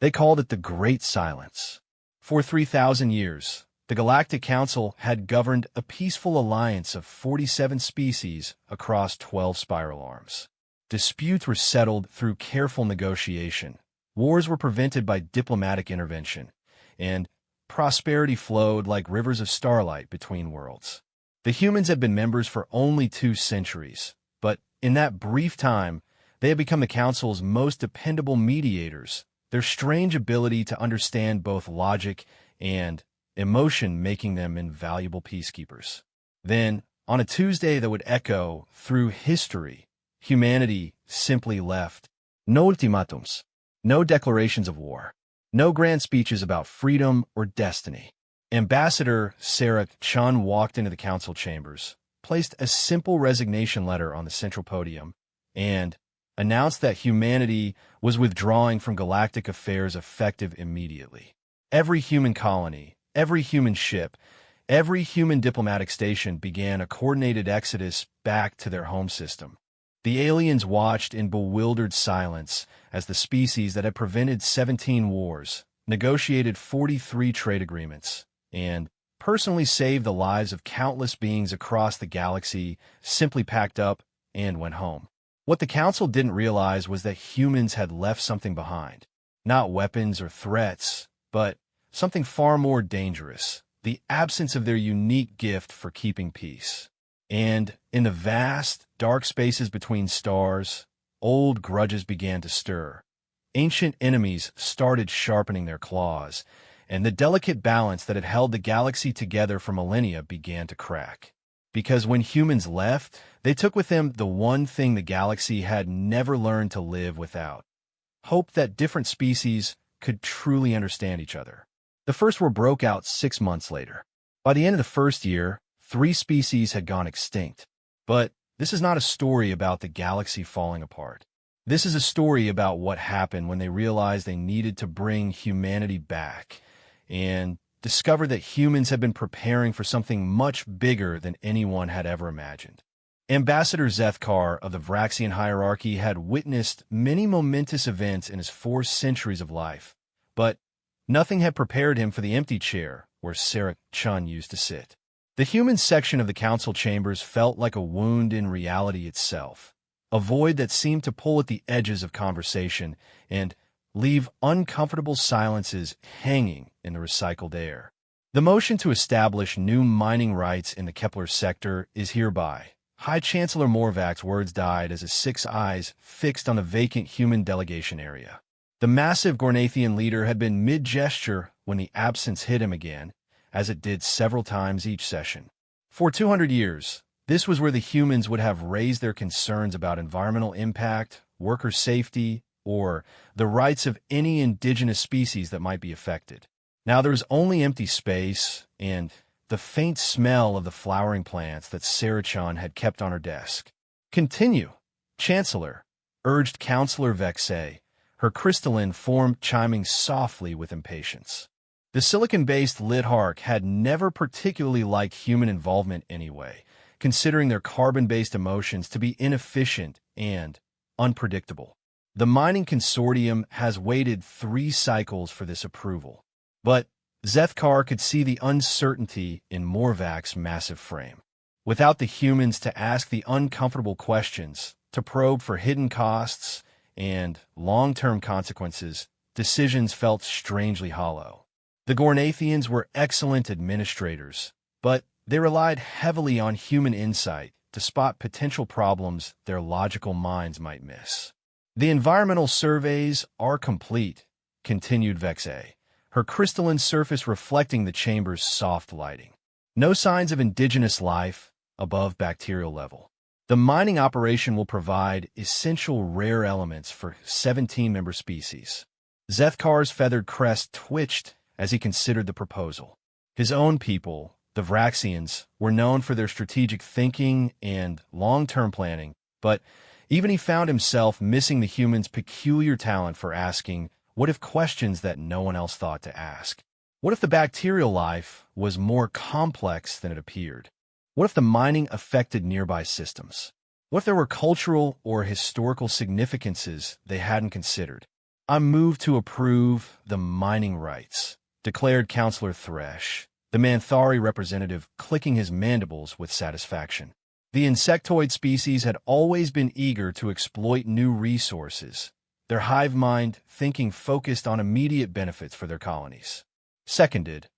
They called it the Great Silence. For 3,000 years, the Galactic Council had governed a peaceful alliance of 47 species across 12 spiral arms. Disputes were settled through careful negotiation, wars were prevented by diplomatic intervention, and prosperity flowed like rivers of starlight between worlds. The humans had been members for only 2 centuries, but in that brief time, they had become the Council's most dependable mediators, their strange ability to understand both logic and emotion making them invaluable peacekeepers. Then, on a Tuesday that would echo through history, humanity simply left. No ultimatums, no declarations of war, no grand speeches about freedom or destiny. Ambassador Sarah Chun walked into the council chambers, placed a simple resignation letter on the central podium, and announced that humanity was withdrawing from galactic affairs effective immediately. Every human colony, every human ship, every human diplomatic station began a coordinated exodus back to their home system. The aliens watched in bewildered silence as the species that had prevented 17 wars, negotiated 43 trade agreements, and personally saved the lives of countless beings across the galaxy simply packed up and went home. What the Council didn't realize was that humans had left something behind. Not weapons or threats, but something far more dangerous, the absence of their unique gift for keeping peace. And in the vast, dark spaces between stars, old grudges began to stir. Ancient enemies started sharpening their claws, and the delicate balance that had held the galaxy together for millennia began to crack. Because when humans left, they took with them the one thing the galaxy had never learned to live without: hope that different species could truly understand each other. The First War broke out 6 months later. By the end of the first year, 3 species had gone extinct. But this is not a story about the galaxy falling apart. This is a story about what happened when they realized they needed to bring humanity back and discovered that humans had been preparing for something much bigger than anyone had ever imagined. Ambassador Zethkar of the Vraxian hierarchy had witnessed many momentous events in his 4 centuries of life, but nothing had prepared him for the empty chair where Sarah Chun used to sit. The human section of the council chambers felt like a wound in reality itself, a void that seemed to pull at the edges of conversation and leave uncomfortable silences hanging in the recycled air. The motion to establish new mining rights in the Kepler sector is hereby. High Chancellor Morvac's words died as his 6 eyes fixed on the vacant human delegation area. The massive Gornathian leader had been mid-gesture when the absence hit him again, as it did several times each session. For 200 years, this was where the humans would have raised their concerns about environmental impact, worker safety, or the rights of any indigenous species that might be affected. Now there was only empty space and the faint smell of the flowering plants that Sarah Chun had kept on her desk. "Continue, Chancellor," urged Councillor Vexay, her crystalline form chiming softly with impatience. The silicon-based Lidhark had never particularly liked human involvement anyway, considering their carbon-based emotions to be inefficient and unpredictable. The mining consortium has waited 3 cycles for this approval, but Zethkar could see the uncertainty in Morvac's massive frame. Without the humans to ask the uncomfortable questions, to probe for hidden costs and long-term consequences, decisions felt strangely hollow. The Gornathians were excellent administrators, but they relied heavily on human insight to spot potential problems their logical minds might miss. "The environmental surveys are complete," continued Vexay, her crystalline surface reflecting the chamber's soft lighting. "No signs of indigenous life above bacterial level. The mining operation will provide essential rare elements for 17 member species." Zethkar's feathered crest twitched as he considered the proposal. His own people, the Vraxians, were known for their strategic thinking and long-term planning, but even he found himself missing the humans' peculiar talent for asking what-if questions that no one else thought to ask. What if the bacterial life was more complex than it appeared? What if the mining affected nearby systems? What if there were cultural or historical significances they hadn't considered? "I move to approve the mining rights," declared Councillor Thresh, the Manthari representative clicking his mandibles with satisfaction. The insectoid species had always been eager to exploit new resources, their hive mind thinking focused on immediate benefits for their colonies. Seconded,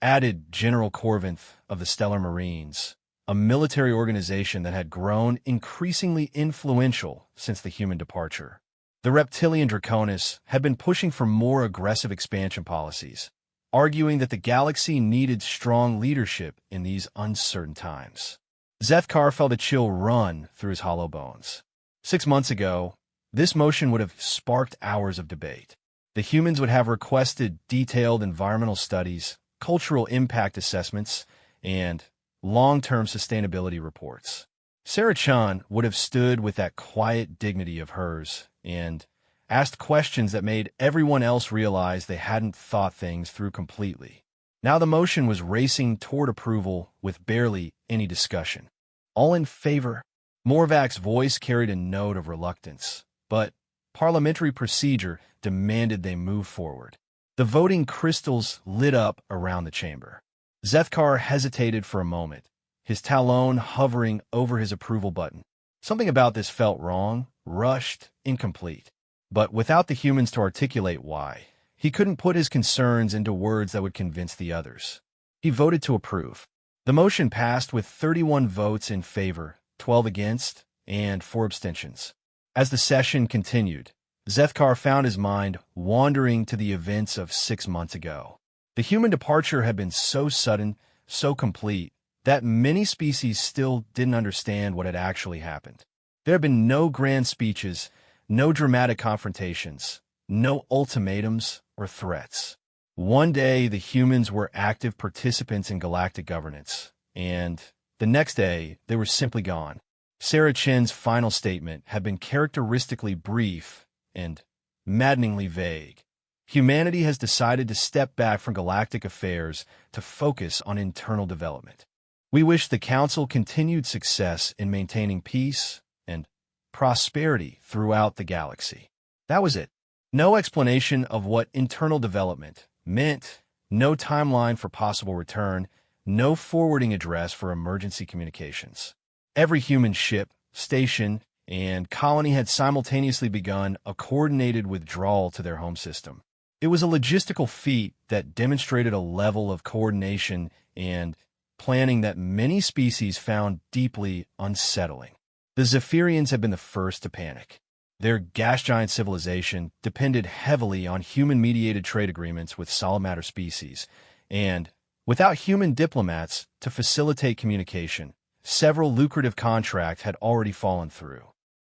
added General Corvinth of the Stellar Marines, a military organization that had grown increasingly influential since the human departure. The reptilian Draconis had been pushing for more aggressive expansion policies, arguing that the galaxy needed strong leadership in these uncertain times. Zethkar felt a chill run through his hollow bones. 6 months ago, this motion would have sparked hours of debate. The humans would have requested detailed environmental studies, cultural impact assessments, and long-term sustainability reports. Sarah Chun would have stood with that quiet dignity of hers and asked questions that made everyone else realize they hadn't thought things through completely. Now the motion was racing toward approval with barely any discussion. All in favor? Morvak's voice carried a note of reluctance, but parliamentary procedure demanded they move forward. The voting crystals lit up around the chamber. Zethkar hesitated for a moment, his talon hovering over his approval button. Something about this felt wrong, rushed, incomplete. But without the humans to articulate why, he couldn't put his concerns into words that would convince the others. He voted to approve. The motion passed with 31 votes in favor, 12 against, and 4 abstentions. As the session continued, Zethkar found his mind wandering to the events of 6 months ago. The human departure had been so sudden, so complete, that many species still didn't understand what had actually happened. There had been no grand speeches, no dramatic confrontations, no ultimatums or threats. One day, the humans were active participants in galactic governance, and the next day, they were simply gone. Sarah Chen's final statement had been characteristically brief and maddeningly vague. Humanity has decided to step back from galactic affairs to focus on internal development. We wish the Council continued success in maintaining peace and prosperity throughout the galaxy. That was it. No explanation of what internal development meant, no timeline for possible return, no forwarding address for emergency communications. Every human ship, station, and colony had simultaneously begun a coordinated withdrawal to their home system. It was a logistical feat that demonstrated a level of coordination and planning that many species found deeply unsettling. The Zephyrians had been the first to panic. Their gas giant civilization depended heavily on human-mediated trade agreements with solid matter species, and without human diplomats to facilitate communication, several lucrative contracts had already fallen through.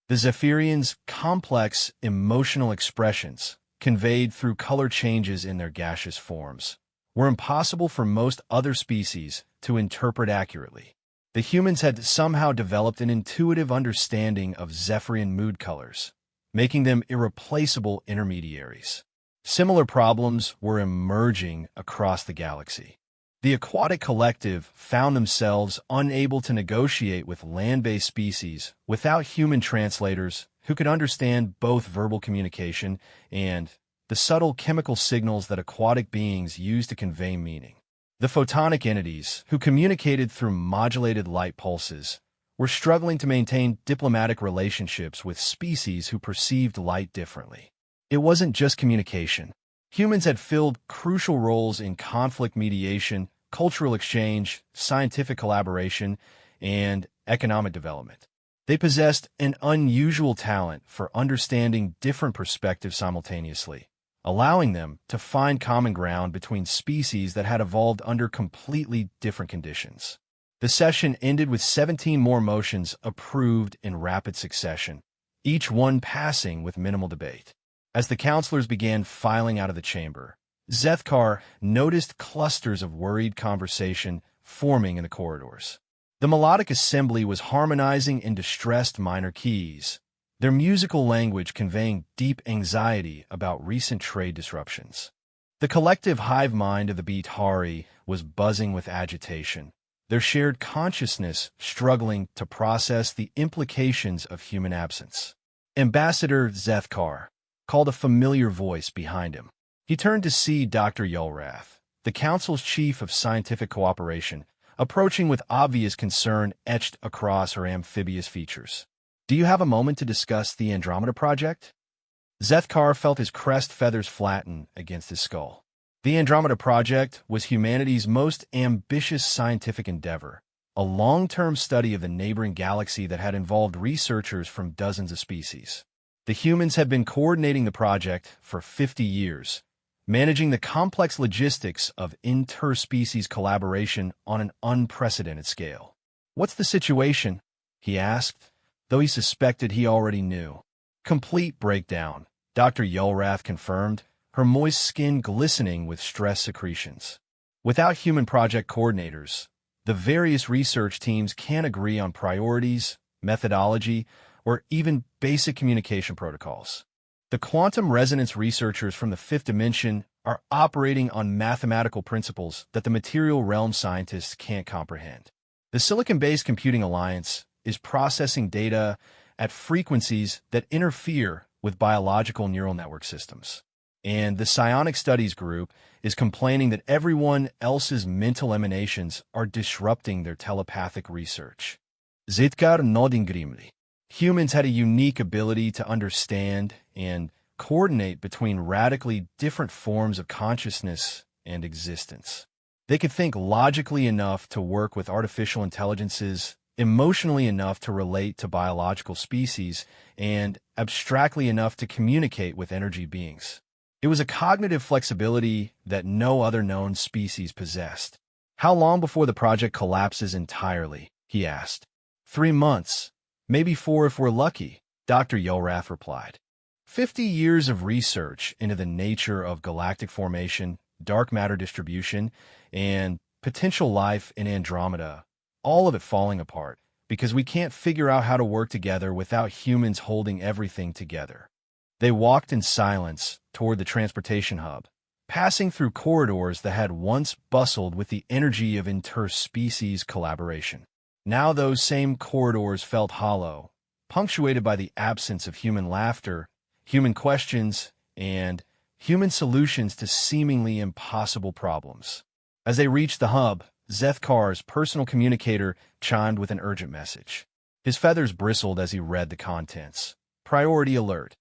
The Zephyrians' complex emotional expressions, conveyed through color changes in their gaseous forms, were impossible for most other species to interpret accurately. The humans had somehow developed an intuitive understanding of Zephyrian mood colors, making them irreplaceable intermediaries. Similar problems were emerging across the galaxy. The aquatic collective found themselves unable to negotiate with land-based species without human translators who could understand both verbal communication and the subtle chemical signals that aquatic beings use to convey meaning. The photonic entities, who communicated through modulated light pulses, were struggling to maintain diplomatic relationships with species who perceived light differently. It wasn't just communication. Humans had filled crucial roles in conflict mediation, cultural exchange, scientific collaboration, and economic development. They possessed an unusual talent for understanding different perspectives simultaneously, allowing them to find common ground between species that had evolved under completely different conditions. The session ended with 17 more motions approved in rapid succession, each one passing with minimal debate. As the counselors began filing out of the chamber, Zethkar noticed clusters of worried conversation forming in the corridors. The melodic assembly was harmonizing in distressed minor keys, their musical language conveying deep anxiety about recent trade disruptions. The collective hive mind of the Beatari was buzzing with agitation, their shared consciousness struggling to process the implications of human absence. Ambassador Zethkar, called a familiar voice behind him. He turned to see Dr. Yulrath, the Council's chief of scientific cooperation, approaching with obvious concern etched across her amphibious features. "Do you have a moment to discuss the Andromeda Project?" Zethkar felt his crest feathers flatten against his skull. The Andromeda Project was humanity's most ambitious scientific endeavor, a long-term study of the neighboring galaxy that had involved researchers from dozens of species. The humans had been coordinating the project for 50 years, managing the complex logistics of interspecies collaboration on an unprecedented scale. "What's the situation?" he asked, though he suspected he already knew. "Complete breakdown," Dr. Yulrath confirmed, her moist skin glistening with stress secretions. Without human project coordinators, the various research teams can't agree on priorities, methodology, or even basic communication protocols. The quantum resonance researchers from the fifth dimension are operating on mathematical principles that the material realm scientists can't comprehend. The Silicon-based Computing Alliance is processing data at frequencies that interfere with biological neural network systems. And the Psionic Studies Group is complaining that everyone else's mental emanations are disrupting their telepathic research. Zitkar nodding grimly. Humans had a unique ability to understand and coordinate between radically different forms of consciousness and existence. They could think logically enough to work with artificial intelligences, emotionally enough to relate to biological species, and abstractly enough to communicate with energy beings. It was a cognitive flexibility that no other known species possessed. "How long before the project collapses entirely?" he asked. 3 months, maybe 4 if we're lucky, Dr. Yulrath replied. 50 years of research into the nature of galactic formation, dark matter distribution, and potential life in Andromeda, all of it falling apart because we can't figure out how to work together without humans holding everything together. They walked in silence toward the transportation hub, passing through corridors that had once bustled with the energy of interspecies collaboration. Now those same corridors felt hollow, punctuated by the absence of human laughter, human questions, and human solutions to seemingly impossible problems. As they reached the hub, Zethkar's personal communicator chimed with an urgent message. His feathers bristled as he read the contents. Priority alert.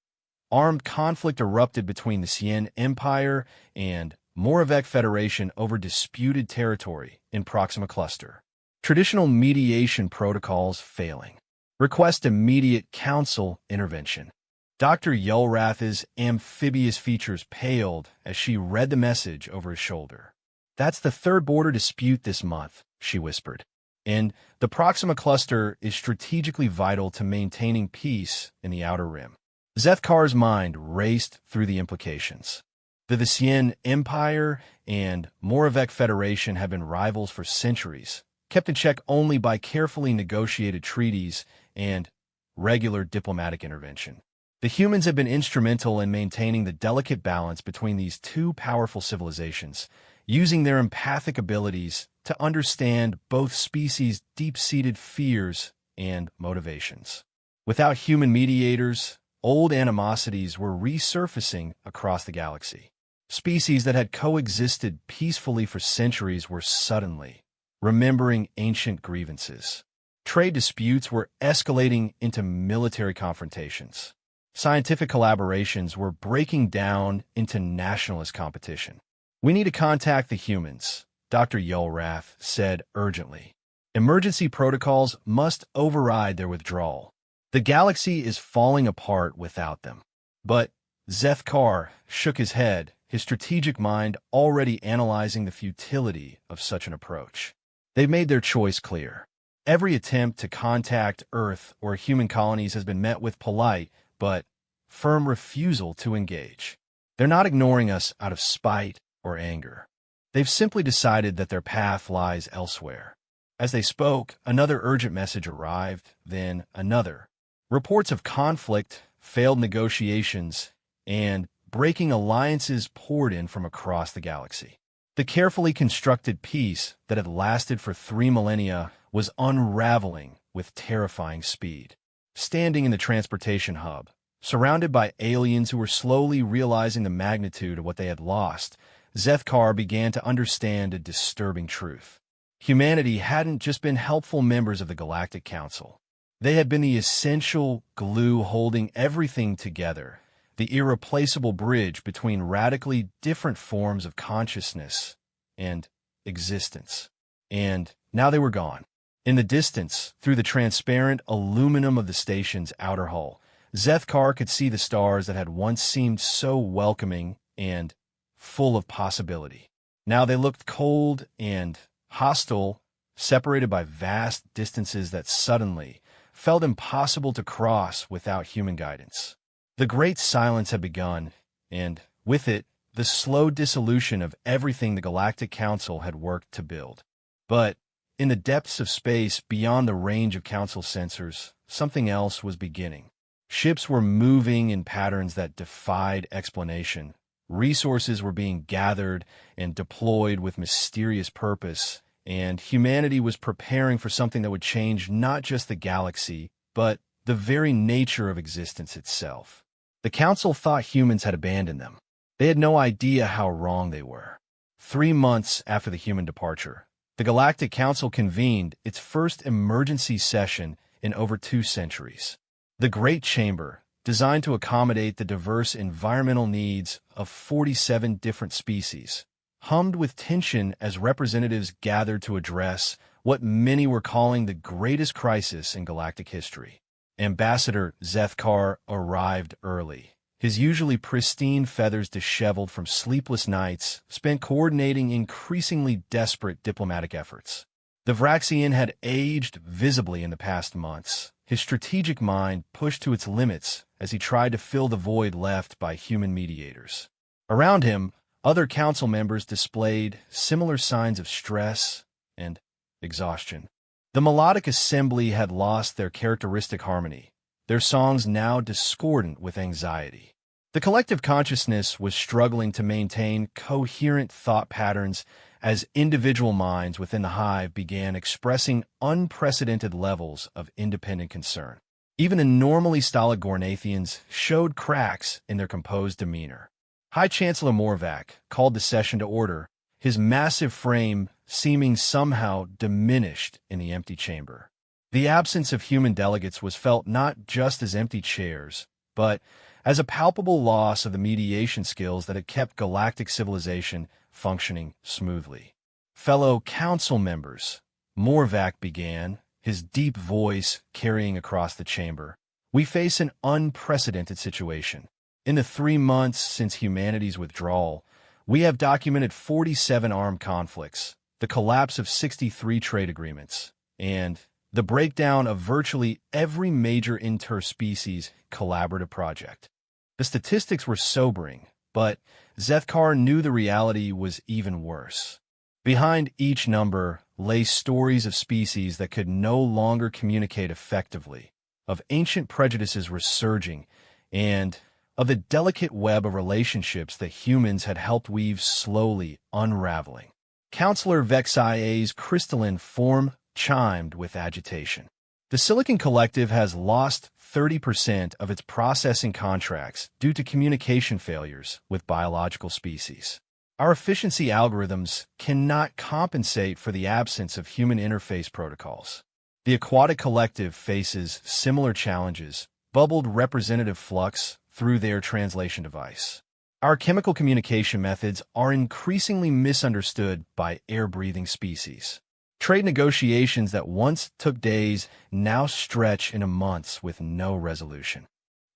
Armed conflict erupted between the Sien Empire and Moravec Federation over disputed territory in Proxima Cluster. Traditional mediation protocols failing. Request immediate council intervention. Dr. Yulrath's amphibious features paled as she read the message over his shoulder. "That's the third border dispute this month," she whispered. "And the Proxima Cluster is strategically vital to maintaining peace in the Outer Rim." Zethkar's mind raced through the implications. The Visien Empire and Moravec Federation have been rivals for centuries, kept in check only by carefully negotiated treaties and regular diplomatic intervention. The humans have been instrumental in maintaining the delicate balance between these two powerful civilizations, using their empathic abilities to understand both species' deep-seated fears and motivations. Without human mediators, old animosities were resurfacing across the galaxy. Species that had coexisted peacefully for centuries were suddenly remembering ancient grievances. Trade disputes were escalating into military confrontations. Scientific collaborations were breaking down into nationalist competition. "We need to contact the humans," Dr. Yulrath said urgently. "Emergency protocols must override their withdrawal. The galaxy is falling apart without them." But Zethkar shook his head, his strategic mind already analyzing the futility of such an approach. They've made their choice clear. Every attempt to contact Earth or human colonies has been met with polite but firm refusal to engage. They're not ignoring us out of spite or anger. They've simply decided that their path lies elsewhere. As they spoke, another urgent message arrived, then another. Reports of conflict, failed negotiations, and breaking alliances poured in from across the galaxy. The carefully constructed peace that had lasted for 3 millennia was unraveling with terrifying speed. Standing in the transportation hub, Surrounded by aliens who were slowly realizing the magnitude of what they had lost, Zethkar began to understand a disturbing truth. Humanity hadn't just been helpful members of the Galactic Council. They had been the essential glue holding everything together, the irreplaceable bridge between radically different forms of consciousness and existence. And now they were gone. In the distance, through the transparent aluminum of the station's outer hull, Zethkar could see the stars that had once seemed so welcoming and full of possibility. Now they looked cold and hostile, separated by vast distances that suddenly felt impossible to cross without human guidance. The great silence had begun, and with it, the slow dissolution of everything the Galactic Council had worked to build. But in the depths of space beyond the range of Council sensors, something else was beginning. Ships were moving in patterns that defied explanation. Resources were being gathered and deployed with mysterious purpose, and humanity was preparing for something that would change not just the galaxy, but the very nature of existence itself. The Council thought humans had abandoned them. They had no idea how wrong they were. 3 months after the human departure, the Galactic Council convened its first emergency session in over 2 centuries. The Great Chamber, designed to accommodate the diverse environmental needs of 47 different species, hummed with tension as representatives gathered to address what many were calling the greatest crisis in galactic history. Ambassador Zethkar arrived early, his usually pristine feathers disheveled from sleepless nights spent coordinating increasingly desperate diplomatic efforts. The Vraxian had aged visibly in the past months, his strategic mind pushed to its limits as he tried to fill the void left by human mediators. Around him, other council members displayed similar signs of stress and exhaustion. The melodic assembly had lost their characteristic harmony, their songs now discordant with anxiety. The collective consciousness was struggling to maintain coherent thought patterns as individual minds within the hive began expressing unprecedented levels of independent concern. Even the normally stolid Gornathians showed cracks in their composed demeanor. High Chancellor Morvac called the session to order, his massive frame seeming somehow diminished in the empty chamber. The absence of human delegates was felt not just as empty chairs, but as a palpable loss of the mediation skills that had kept galactic civilization functioning smoothly. Fellow council members, Morvac began, his deep voice carrying across the chamber, we face an unprecedented situation. In the 3 months since humanity's withdrawal, we have documented 47 armed conflicts, the collapse of 63 trade agreements, and the breakdown of virtually every major interspecies collaborative project. The statistics were sobering, but Zethkar knew the reality was even worse. Behind each number lay stories of species that could no longer communicate effectively, of ancient prejudices resurging, and of the delicate web of relationships that humans had helped weave slowly unraveling. Councillor Vexie's crystalline form chimed with agitation. The Silicon Collective has lost 30% of its processing contracts due to communication failures with biological species. Our efficiency algorithms cannot compensate for the absence of human interface protocols. The Aquatic Collective faces similar challenges, bubbled representative flux through their translation device. Our chemical communication methods are increasingly misunderstood by air-breathing species. Trade negotiations that once took days now stretch into months with no resolution.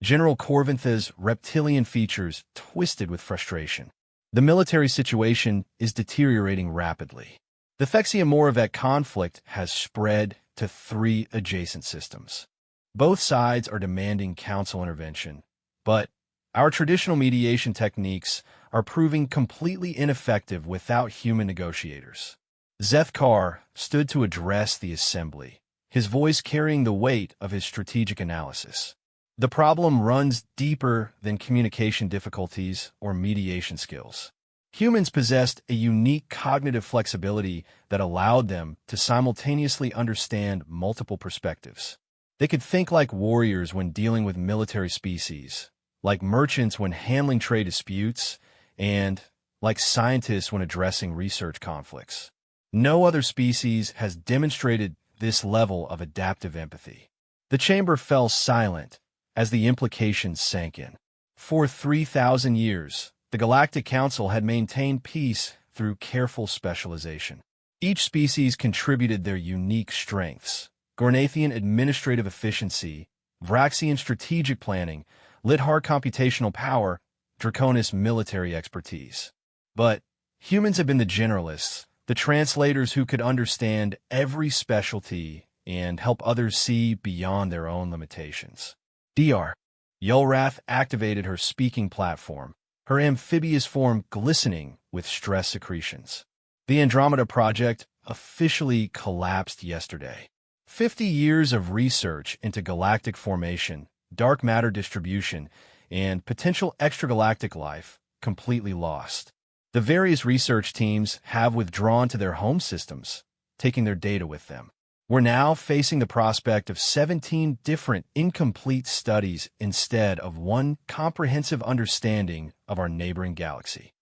General Corvintha's reptilian features twisted with frustration. The military situation is deteriorating rapidly. The Fexia-Moravec conflict has spread to 3 adjacent systems. Both sides are demanding council intervention, but our traditional mediation techniques are proving completely ineffective without human negotiators. Zethkar stood to address the assembly, his voice carrying the weight of his strategic analysis. The problem runs deeper than communication difficulties or mediation skills. Humans possessed a unique cognitive flexibility that allowed them to simultaneously understand multiple perspectives. They could think like warriors when dealing with military species, like merchants when handling trade disputes, and like scientists when addressing research conflicts. No other species has demonstrated this level of adaptive empathy. The chamber fell silent as the implications sank in. For 3,000 years, the Galactic Council had maintained peace through careful specialization. Each species contributed their unique strengths: Gornathian administrative efficiency, Vraxian strategic planning, Lithar computational power, Draconis military expertise. But humans have been the generalists, the translators who could understand every specialty and help others see beyond their own limitations. Dr. Yulrath activated her speaking platform, her amphibious form glistening with stress secretions. The Andromeda Project officially collapsed yesterday. 50 years of research into galactic formation, dark matter distribution, and potential extragalactic life completely lost. The various research teams have withdrawn to their home systems, taking their data with them. We're now facing the prospect of 17 different incomplete studies instead of one comprehensive understanding of our neighboring galaxy.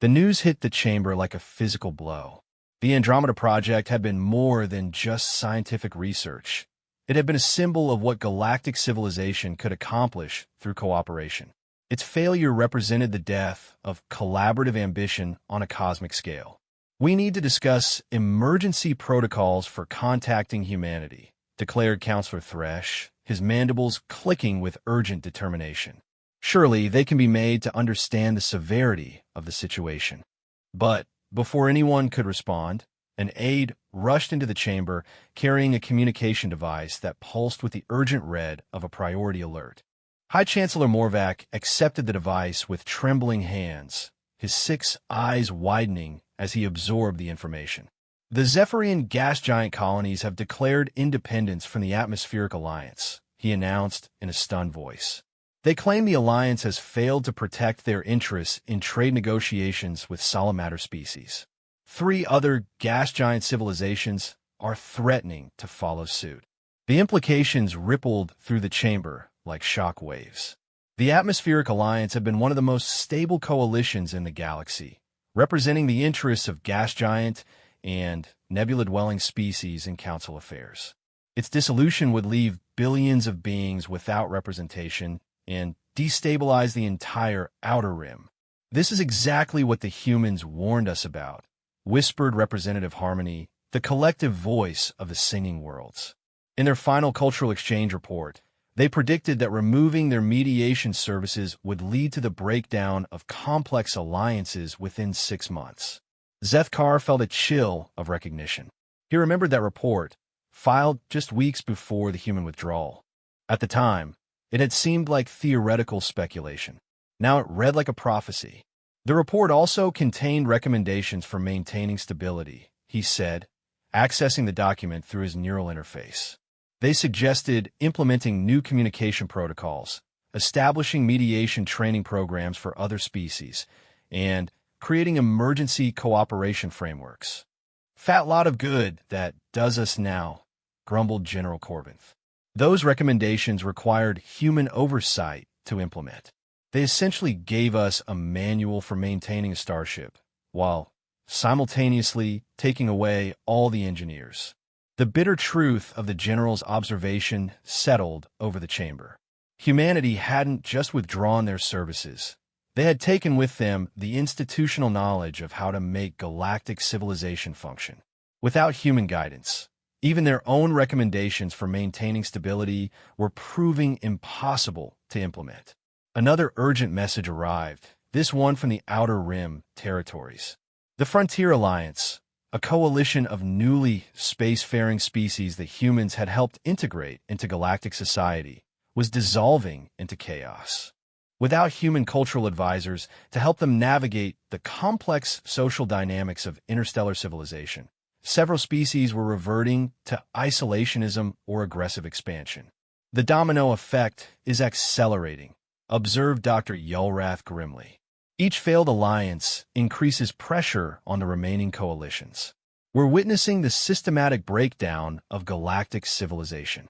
The news hit the chamber like a physical blow. The Andromeda Project had been more than just scientific research. It had been a symbol of what galactic civilization could accomplish through cooperation. Its failure represented the death of collaborative ambition on a cosmic scale. We need to discuss emergency protocols for contacting humanity, declared Counselor Thresh, his mandibles clicking with urgent determination. Surely they can be made to understand the severity of the situation. But before anyone could respond, an aide rushed into the chamber carrying a communication device that pulsed with the urgent red of a priority alert. High Chancellor Morvac accepted the device with trembling hands, his 6 eyes widening as he absorbed the information. The Zephyrian gas giant colonies have declared independence from the Atmospheric Alliance, he announced in a stunned voice. They claim the alliance has failed to protect their interests in trade negotiations with solid matter species. 3 other gas giant civilizations are threatening to follow suit. The implications rippled through the chamber like shock waves. The Atmospheric Alliance had been one of the most stable coalitions in the galaxy, representing the interests of gas giant and nebula-dwelling species in council affairs. Its dissolution would leave billions of beings without representation and destabilize the entire outer rim. This is exactly what the humans warned us about, whispered Representative Harmony, the collective voice of the singing worlds. In their final cultural exchange report, they predicted that removing their mediation services would lead to the breakdown of complex alliances within 6 months. Zethkar felt a chill of recognition. He remembered that report, filed just weeks before the human withdrawal. At the time, it had seemed like theoretical speculation. Now it read like a prophecy. The report also contained recommendations for maintaining stability, he said, accessing the document through his neural interface. They suggested implementing new communication protocols, establishing mediation training programs for other species, and creating emergency cooperation frameworks. Fat lot of good that does us now, grumbled General Corbinth. Those recommendations required human oversight to implement. They essentially gave us a manual for maintaining a starship, while simultaneously taking away all the engineers. The bitter truth of the general's observation settled over the chamber. Humanity hadn't just withdrawn their services. They had taken with them the institutional knowledge of how to make galactic civilization function. Without human guidance, even their own recommendations for maintaining stability were proving impossible to implement. Another urgent message arrived, this one from the Outer Rim territories. The Frontier Alliance, a coalition of newly spacefaring species that humans had helped integrate into galactic society, was dissolving into chaos. Without human cultural advisors to help them navigate the complex social dynamics of interstellar civilization, several species were reverting to isolationism or aggressive expansion. The domino effect is accelerating, observed Dr. Yulrath grimly. Each failed alliance increases pressure on the remaining coalitions. We're witnessing the systematic breakdown of galactic civilization.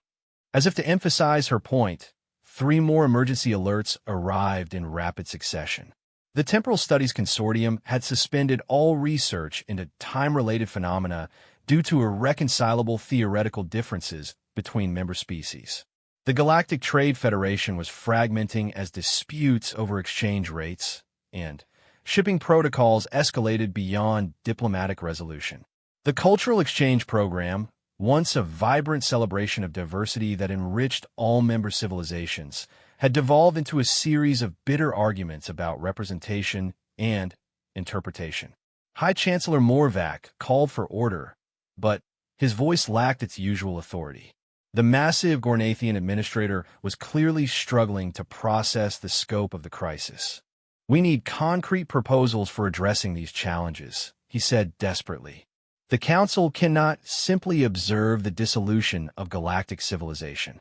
As if to emphasize her point, 3 more emergency alerts arrived in rapid succession. The Temporal Studies Consortium had suspended all research into time-related phenomena due to irreconcilable theoretical differences between member species. The Galactic Trade Federation was fragmenting as disputes over exchange rates and shipping protocols escalated beyond diplomatic resolution. The Cultural Exchange Program, once a vibrant celebration of diversity that enriched all member civilizations, had devolved into a series of bitter arguments about representation and interpretation. High Chancellor Morvac called for order, but his voice lacked its usual authority. The massive Gornathian administrator was clearly struggling to process the scope of the crisis. "We need concrete proposals for addressing these challenges," he said desperately. "The Council cannot simply observe the dissolution of galactic civilization."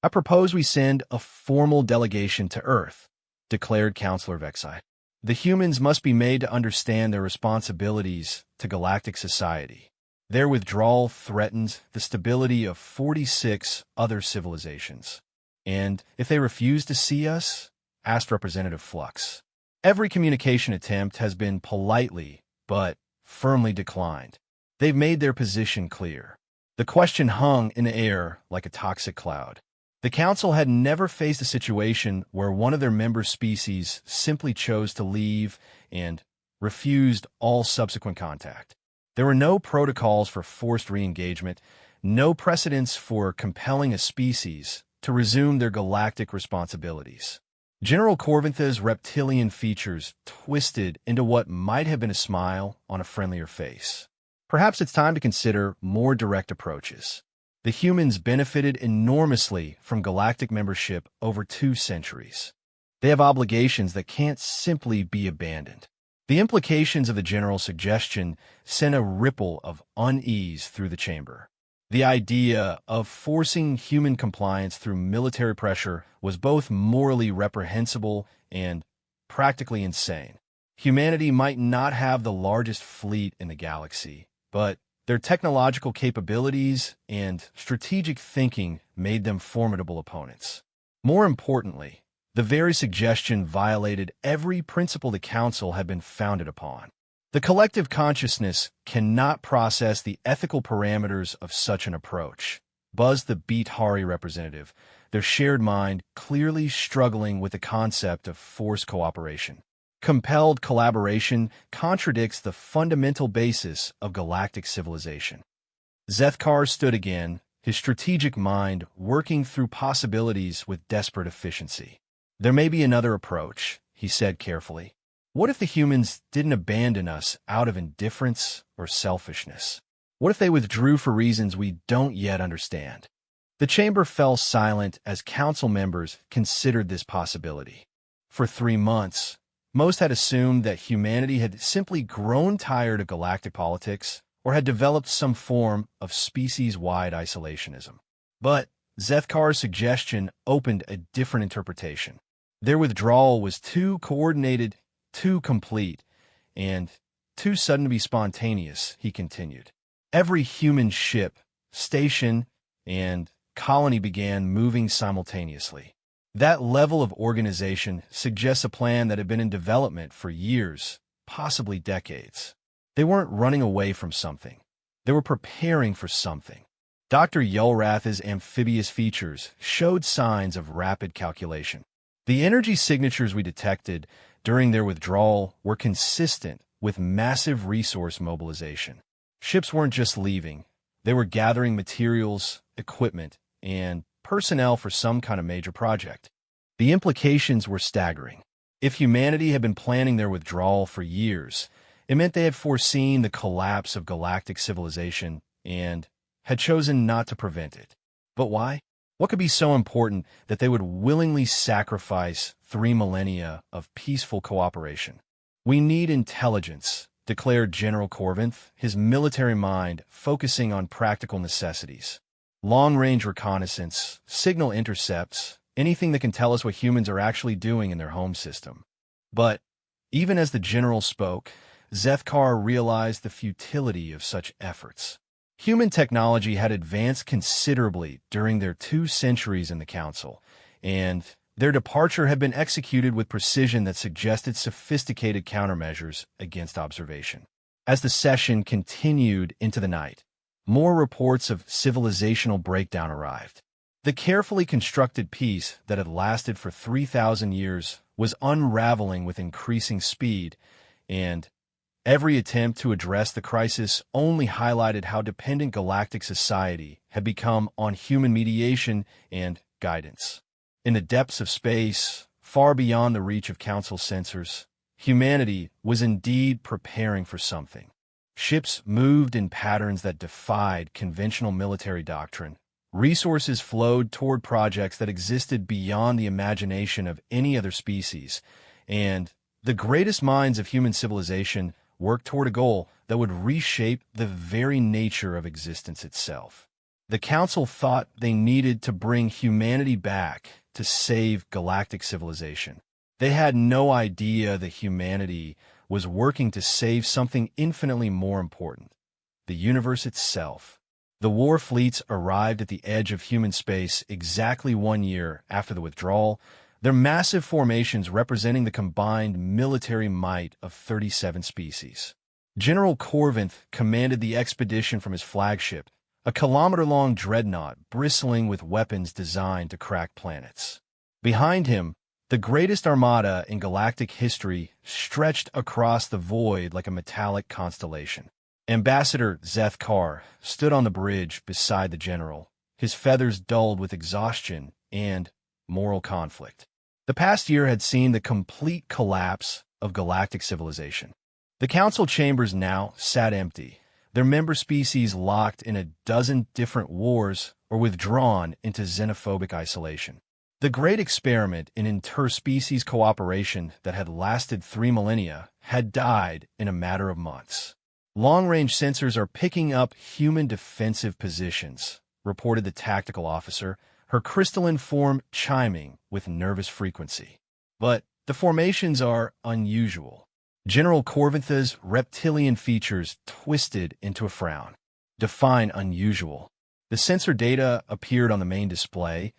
"I propose we send a formal delegation to Earth," declared Councillor Vexi. "The humans must be made to understand their responsibilities to galactic society. Their withdrawal threatens the stability of 46 other civilizations." "And if they refuse to see us?" asked Representative Flux. "Every communication attempt has been politely but firmly declined. They've made their position clear." The question hung in the air like a toxic cloud. The Council had never faced a situation where one of their member species simply chose to leave and refused all subsequent contact. There were no protocols for forced re-engagement, no precedents for compelling a species to resume their galactic responsibilities. General Corvintha's reptilian features twisted into what might have been a smile on a friendlier face. "Perhaps it's time to consider more direct approaches. The humans benefited enormously from galactic membership over 2 centuries. They have obligations that can't simply be abandoned." The implications of the general's suggestion sent a ripple of unease through the chamber. The idea of forcing human compliance through military pressure was both morally reprehensible and practically insane. Humanity might not have the largest fleet in the galaxy, but their technological capabilities and strategic thinking made them formidable opponents. More importantly, the very suggestion violated every principle the Council had been founded upon. The collective consciousness cannot process the ethical parameters of such an approach, buzzed the Beat-Hari representative, their shared mind clearly struggling with the concept of forced cooperation. Compelled collaboration contradicts the fundamental basis of galactic civilization. Zethkar stood again, his strategic mind working through possibilities with desperate efficiency. "There may be another approach," he said carefully. "What if the humans didn't abandon us out of indifference or selfishness? What if they withdrew for reasons we don't yet understand?" The chamber fell silent as council members considered this possibility. For 3 months, most had assumed that humanity had simply grown tired of galactic politics or had developed some form of species-wide isolationism. But Zethkar's suggestion opened a different interpretation. Their withdrawal was too coordinated, too complete, and too sudden to be spontaneous, he continued. Every human ship, station, and colony began moving simultaneously. That level of organization suggests a plan that had been in development for years, possibly decades. They weren't running away from something. They were preparing for something. Dr. Yulrath's amphibious features showed signs of rapid calculation. The energy signatures we detected during their withdrawal were consistent with massive resource mobilization. Ships weren't just leaving. They were gathering materials, equipment, and personnel for some kind of major project. The implications were staggering. If humanity had been planning their withdrawal for years, it meant they had foreseen the collapse of galactic civilization and had chosen not to prevent it. But why? What could be so important that they would willingly sacrifice 3 millennia of peaceful cooperation? "We need intelligence," declared General Corvinth, his military mind focusing on practical necessities. "Long-range reconnaissance, signal intercepts, anything that can tell us what humans are actually doing in their home system." But even as the general spoke, Zethkar realized the futility of such efforts. Human technology had advanced considerably during their 2 centuries in the Council, and their departure had been executed with precision that suggested sophisticated countermeasures against observation. As the session continued into the night, more reports of civilizational breakdown arrived. The carefully constructed peace that had lasted for 3,000 years was unraveling with increasing speed, and every attempt to address the crisis only highlighted how dependent galactic society had become on human mediation and guidance. In the depths of space, far beyond the reach of Council sensors, humanity was indeed preparing for something. Ships moved in patterns that defied conventional military doctrine. Resources flowed toward projects that existed beyond the imagination of any other species, and the greatest minds of human civilization worked toward a goal that would reshape the very nature of existence itself. The Council thought they needed to bring humanity back to save galactic civilization. They had no idea that humanity was working to save something infinitely more important: the universe itself. The war fleets arrived at the edge of human space exactly 1 year after the withdrawal, their massive formations representing the combined military might of 37 species. General Corvinth commanded the expedition from his flagship, a kilometer-long dreadnought bristling with weapons designed to crack planets. Behind him, the greatest armada in galactic history stretched across the void like a metallic constellation. Ambassador Zeth Kar stood on the bridge beside the general, his feathers dulled with exhaustion and moral conflict. The past year had seen the complete collapse of galactic civilization. The Council chambers now sat empty, their member species locked in a dozen different wars or withdrawn into xenophobic isolation. The great experiment in interspecies cooperation that had lasted 3 millennia had died in a matter of months. Long-range sensors are picking up human defensive positions, reported the tactical officer, her crystalline form chiming with nervous frequency. But the formations are unusual. General Corvintha's reptilian features twisted into a frown. Define unusual. The sensor data appeared on the main display,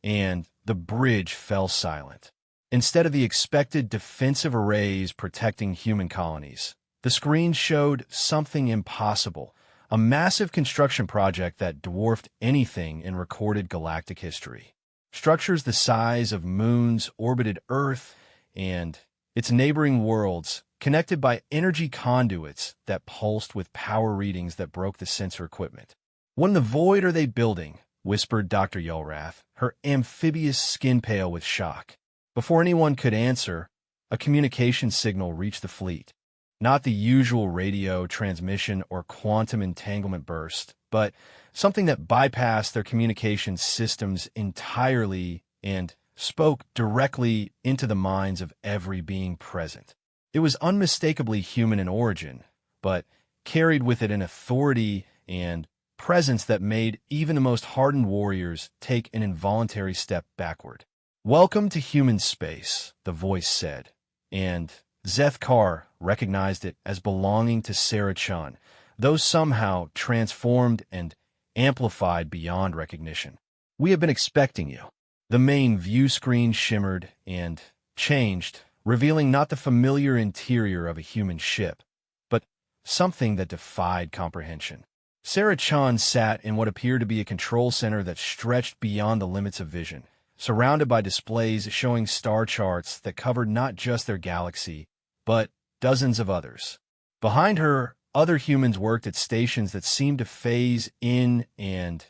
and the bridge fell silent. Instead of the expected defensive arrays protecting human colonies, the screen showed something impossible, a massive construction project that dwarfed anything in recorded galactic history. Structures the size of moons orbited Earth and its neighboring worlds, connected by energy conduits that pulsed with power readings that broke the sensor equipment. "What in the void are they building?" whispered Dr. Yelrath, her amphibious skin pale with shock. Before anyone could answer, a communication signal reached the fleet. Not the usual radio transmission or quantum entanglement burst, but something that bypassed their communication systems entirely and spoke directly into the minds of every being present. It was unmistakably human in origin, but carried with it an authority and presence that made even the most hardened warriors take an involuntary step backward. "Welcome to human space," the voice said, and Zeth Kar recognized it as belonging to Sarah Chun, though somehow transformed and amplified beyond recognition. "We have been expecting you." The main view screen shimmered and changed, revealing not the familiar interior of a human ship, but something that defied comprehension. Sarah Chun sat in what appeared to be a control center that stretched beyond the limits of vision, surrounded by displays showing star charts that covered not just their galaxy, but dozens of others. Behind her, other humans worked at stations that seemed to phase in and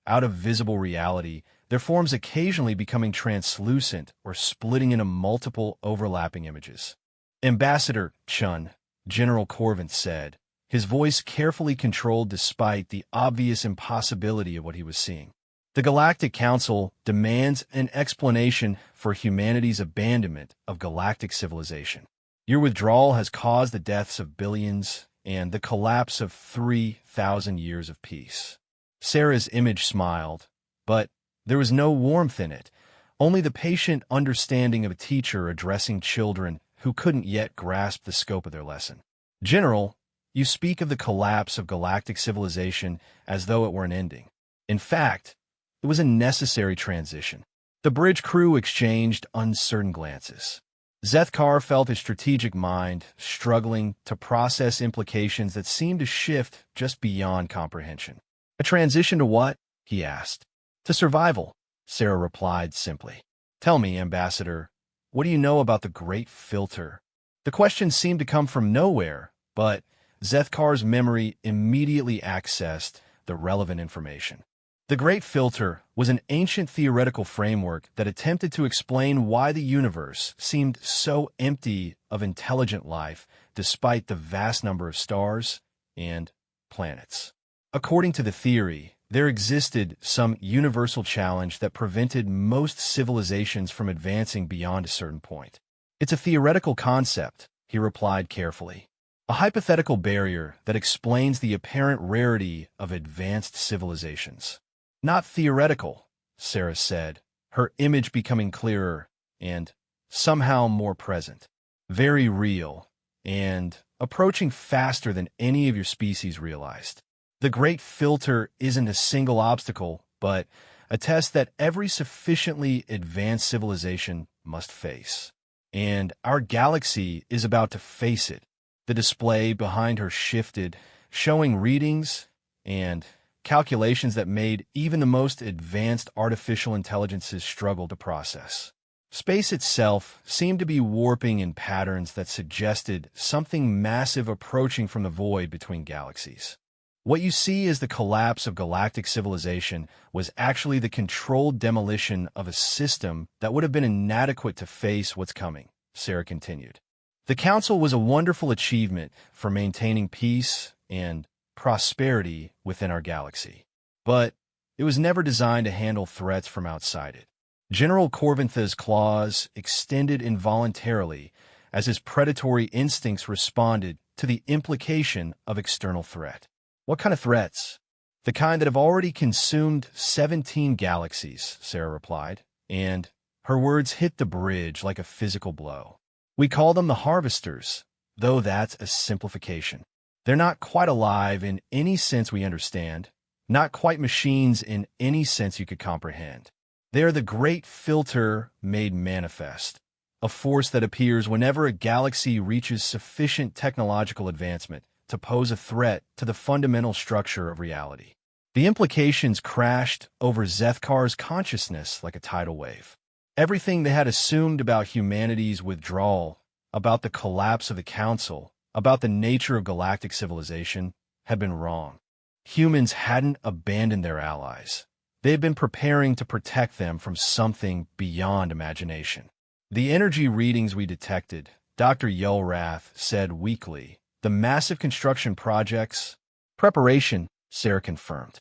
out of visible reality, their forms occasionally becoming translucent or splitting into multiple overlapping images. "Ambassador Chun," General Corvinth said, his voice carefully controlled despite the obvious impossibility of what he was seeing. "The Galactic Council demands an explanation for humanity's abandonment of galactic civilization. Your withdrawal has caused the deaths of billions and the collapse of 3,000 years of peace." Sarah's image smiled, but there was no warmth in it, only the patient understanding of a teacher addressing children who couldn't yet grasp the scope of their lesson. "General, You speak of the collapse of galactic civilization as though it were an ending. In fact, it was a necessary transition. The bridge crew exchanged uncertain glances. Zethkar felt his strategic mind struggling to process implications that seemed to shift just beyond comprehension. A transition to what? He asked. To survival, Sarah replied simply. Tell me, Ambassador, what do you know about the Great Filter? The question seemed to come from nowhere, but Zethkar's memory immediately accessed the relevant information. The Great Filter was an ancient theoretical framework that attempted to explain why the universe seemed so empty of intelligent life despite the vast number of stars and planets. According to the theory, there existed some universal challenge that prevented most civilizations from advancing beyond a certain point. It's a theoretical concept, he replied carefully. A hypothetical barrier that explains the apparent rarity of advanced civilizations. Not theoretical, Sarah said, her image becoming clearer and somehow more present. Very real and approaching faster than any of your species realized. The Great Filter isn't a single obstacle, but a test that every sufficiently advanced civilization must face. And our galaxy is about to face it. The display behind her shifted, showing readings and calculations that made even the most advanced artificial intelligences struggle to process. Space itself seemed to be warping in patterns that suggested something massive approaching from the void between galaxies. What you see as the collapse of galactic civilization was actually the controlled demolition of a system that would have been inadequate to face what's coming, Sarah continued. The Council was a wonderful achievement for maintaining peace and prosperity within our galaxy, but it was never designed to handle threats from outside it. General Corvintha's claws extended involuntarily as his predatory instincts responded to the implication of external threat. What kind of threats? The kind that have already consumed 17 galaxies, Sarah replied, and her words hit the bridge like a physical blow. We call them the Harvesters, though that's a simplification. They're not quite alive in any sense we understand, not quite machines in any sense you could comprehend. They are the Great Filter made manifest, a force that appears whenever a galaxy reaches sufficient technological advancement to pose a threat to the fundamental structure of reality. The implications crashed over Zethkar's consciousness like a tidal wave. Everything they had assumed about humanity's withdrawal, about the collapse of the Council, about the nature of galactic civilization, had been wrong. Humans hadn't abandoned their allies. They had been preparing to protect them from something beyond imagination. The energy readings we detected, Dr. Yulrath said weakly, the massive construction projects, preparation, Sarah confirmed.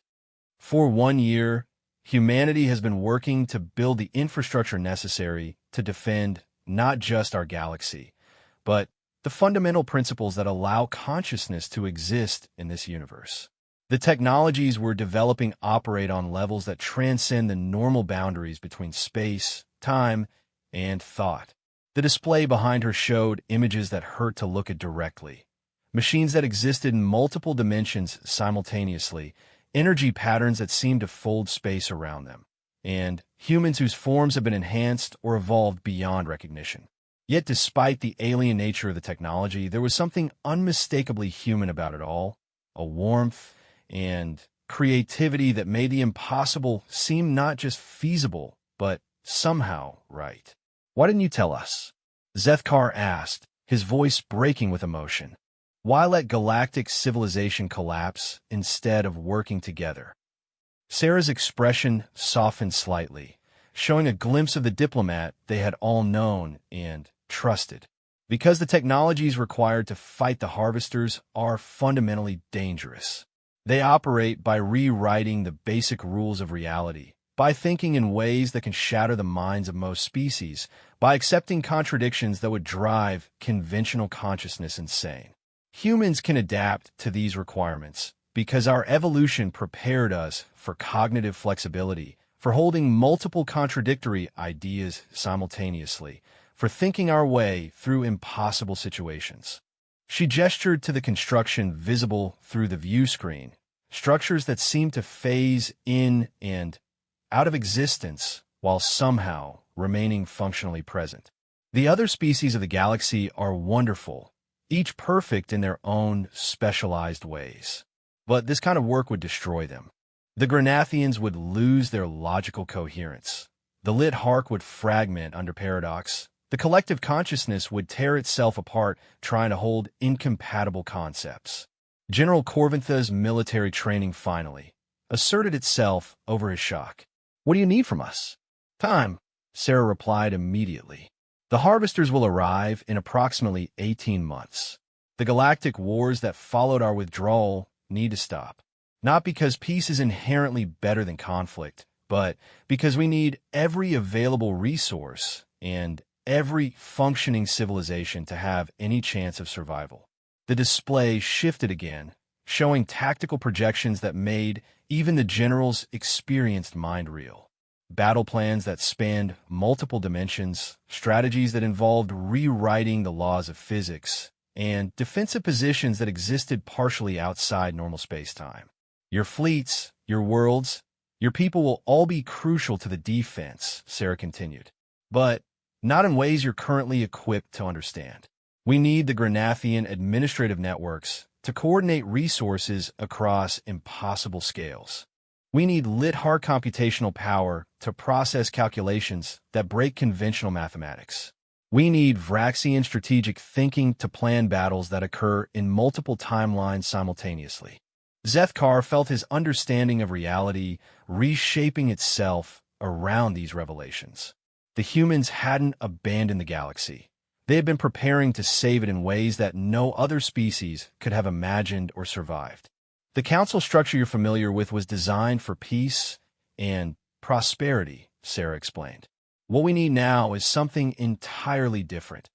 For 1 year, humanity has been working to build the infrastructure necessary to defend not just our galaxy, but the fundamental principles that allow consciousness to exist in this universe. The technologies we're developing operate on levels that transcend the normal boundaries between space, time, and thought. The display behind her showed images that hurt to look at directly. Machines that existed in multiple dimensions simultaneously, energy patterns that seemed to fold space around them, and humans whose forms have been enhanced or evolved beyond recognition. Yet despite the alien nature of the technology, there was something unmistakably human about it all, a warmth and creativity that made the impossible seem not just feasible, but somehow right. Why didn't you tell us? Zethkar asked, his voice breaking with emotion. Why let galactic civilization collapse instead of working together? Sarah's expression softened slightly, showing a glimpse of the diplomat they had all known and trusted. Because the technologies required to fight the Harvesters are fundamentally dangerous. They operate by rewriting the basic rules of reality, by thinking in ways that can shatter the minds of most species, by accepting contradictions that would drive conventional consciousness insane. Humans can adapt to these requirements because our evolution prepared us for cognitive flexibility, for holding multiple contradictory ideas simultaneously, for thinking our way through impossible situations. She gestured to the construction visible through the view screen, structures that seemed to phase in and out of existence while somehow remaining functionally present. The other species of the galaxy are wonderful, each perfect in their own specialized ways. But this kind of work would destroy them. The Granathians would lose their logical coherence. The lit Hark would fragment under paradox. The collective consciousness would tear itself apart trying to hold incompatible concepts. General Corvintha's military training finally asserted itself over his shock. "What do you need from us?" "Time," Sarah replied immediately. "The harvesters will arrive in approximately 18 months. The galactic wars that followed our withdrawal need to stop. Not because peace is inherently better than conflict, but because we need every available resource and every functioning civilization to have any chance of survival." The display shifted again, showing tactical projections that made even the general's experienced mind reel. Battle plans that spanned multiple dimensions, strategies that involved rewriting the laws of physics, and defensive positions that existed partially outside normal space-time. "Your fleets, your worlds, your people will all be crucial to the defense," Sarah continued. "But not in ways you're currently equipped to understand. We need the Granathian administrative networks to coordinate resources across impossible scales. We need lit-hard computational power to process calculations that break conventional mathematics. We need Vraxian strategic thinking to plan battles that occur in multiple timelines simultaneously." Zethkar felt his understanding of reality reshaping itself around these revelations. The humans hadn't abandoned the galaxy. They had been preparing to save it in ways that no other species could have imagined or survived. The council structure you're familiar with was designed for peace and prosperity, Sarah explained. What we need now is something entirely different.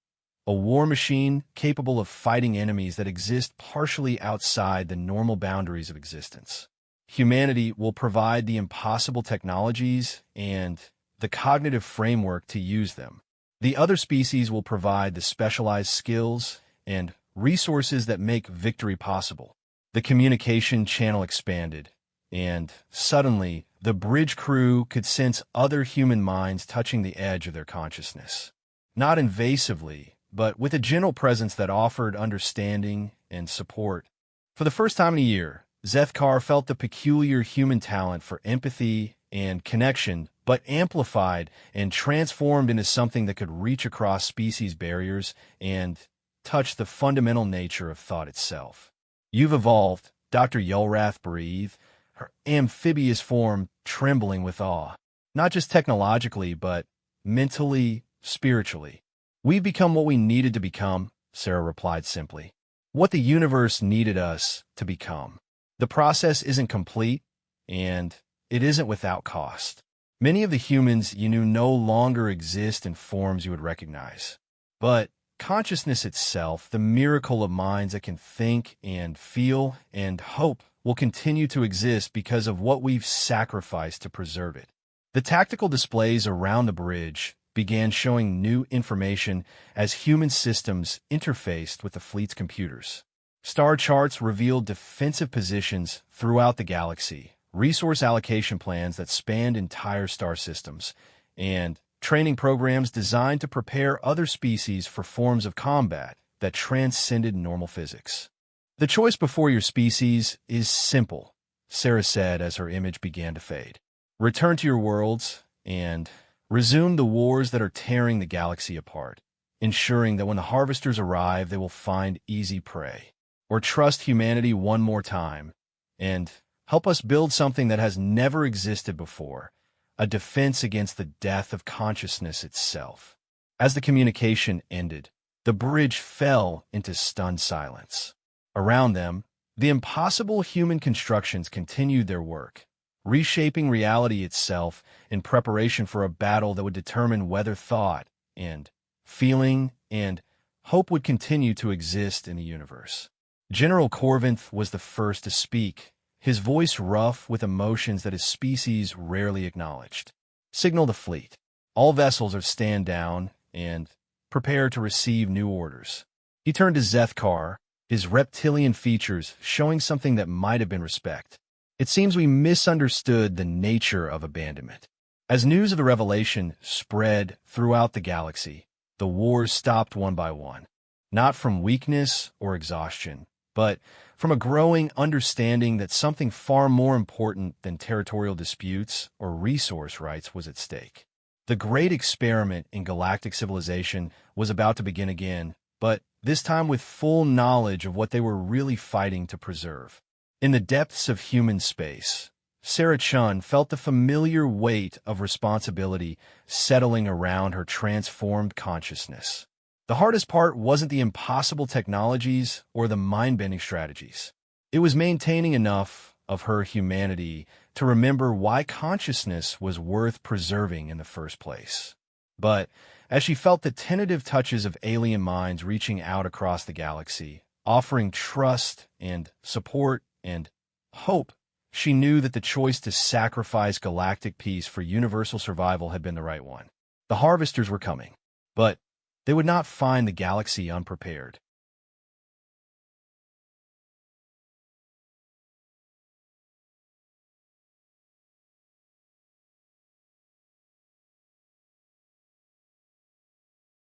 A war machine capable of fighting enemies that exist partially outside the normal boundaries of existence. Humanity will provide the impossible technologies and the cognitive framework to use them. The other species will provide the specialized skills and resources that make victory possible. The communication channel expanded, and suddenly the bridge crew could sense other human minds touching the edge of their consciousness. Not invasively, but with a gentle presence that offered understanding and support. For the first time in a year, Zethkar felt the peculiar human talent for empathy and connection, but amplified and transformed into something that could reach across species barriers and touch the fundamental nature of thought itself. "You've evolved," Dr. Yulrath breathed, her amphibious form trembling with awe. "Not just technologically, but mentally, spiritually. We've become what we needed to become," Sarah replied simply. "What the universe needed us to become. The process isn't complete, and it isn't without cost. Many of the humans you knew no longer exist in forms you would recognize. But consciousness itself, the miracle of minds that can think and feel and hope, will continue to exist because of what we've sacrificed to preserve it." The tactical displays around the bridge began showing new information as human systems interfaced with the fleet's computers. Star charts revealed defensive positions throughout the galaxy, resource allocation plans that spanned entire star systems, and training programs designed to prepare other species for forms of combat that transcended normal physics. "The choice before your species is simple," Sarah said as her image began to fade. "Return to your worlds and resume the wars that are tearing the galaxy apart, ensuring that when the harvesters arrive, they will find easy prey. Or trust humanity one more time and help us build something that has never existed before, a defense against the death of consciousness itself." As the communication ended, the bridge fell into stunned silence. Around them, the impossible human constructions continued their work, reshaping reality itself in preparation for a battle that would determine whether thought and feeling and hope would continue to exist in the universe. General Corvinth was the first to speak, his voice rough with emotions that his species rarely acknowledged. "Signal the fleet. All vessels are stand down and prepare to receive new orders." He turned to Zethkar, his reptilian features showing something that might have been respect. It seems we misunderstood the nature of abandonment. As news of the revelation spread throughout the galaxy, the wars stopped one by one, not from weakness or exhaustion, but from a growing understanding that something far more important than territorial disputes or resource rights was at stake. The great experiment in galactic civilization was about to begin again, but this time with full knowledge of what they were really fighting to preserve. In the depths of human space, Sarah Chun felt the familiar weight of responsibility settling around her transformed consciousness. The hardest part wasn't the impossible technologies or the mind-bending strategies. It was maintaining enough of her humanity to remember why consciousness was worth preserving in the first place. But as she felt the tentative touches of alien minds reaching out across the galaxy, offering trust and support and hope, she knew that the choice to sacrifice galactic peace for universal survival had been the right one. The harvesters were coming, but they would not find the galaxy unprepared.